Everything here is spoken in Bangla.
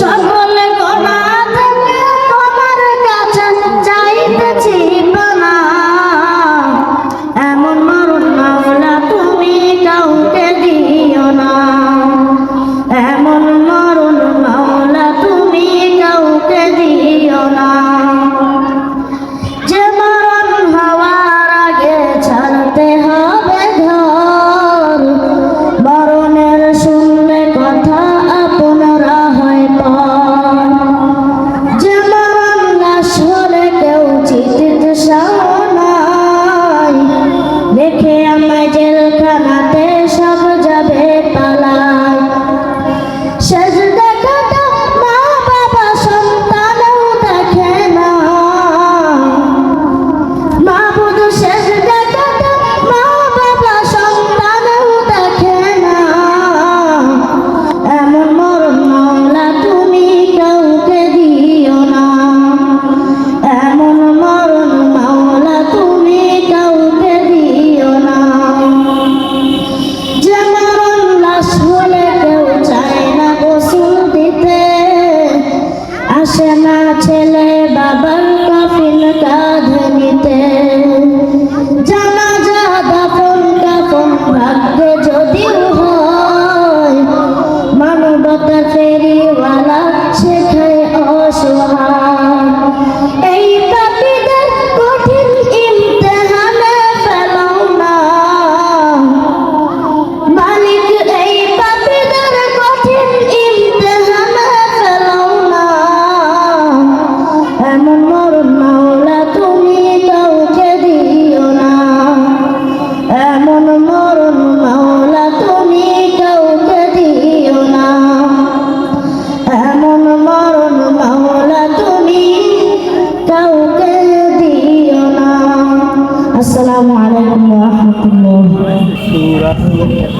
সকলে গোনা থেকে তোমার কাছে চাইতেছি পানা, এমন মরণ মাওলা তুমি কাউকে দিও না, এমন মরণ মাওলা তুমি কাউকে দিও না। যে মরণ হওয়ার আগে ছাড়তে হবে ঘর, মরণের শুনলে কথা আপনারা হয় পর, যে মরণ লাশ হলে কেউ চিঠিতে নাই, দেখে আমায় জেলখানাতে সব যাবে পালায়। শেষ দেখাটা মা বাবা সন্তানও দেখে না, মাবুদ শেষ দেখাটা মা বাবা সন্তানও দেখে না, এমন মরণ মাওলা তুমি কাউকে দিও না, এমন মরণ মাওলা তুমি কাউকে দিও না। যে মরণ লাশ হলে কেউ চায় না গোসল দিতে, আসে না ছেলে বাবার কফিন কাঁধে নিতে, জানাজা দাফন কাফন ভাগ্যে যদিও হয়, মানবতার ফেরিওয়ালা শেখায় অসহায়। এই পাপীদের কঠিন ইমতিহানে ফেলো না মালিক, এই পাপীদের কঠিন ইমতিহানে ফেলো না, এমন মরণ মাওলা তুমি কাউকে দিও না, এমন মরণ মাওলা তুমি কাউকে দিও না, এমন মরণ মাওলা তুমি কাউকে দিও না। আসসালামু আলাইকুম ওয়া রাহমাতুল্লাহ।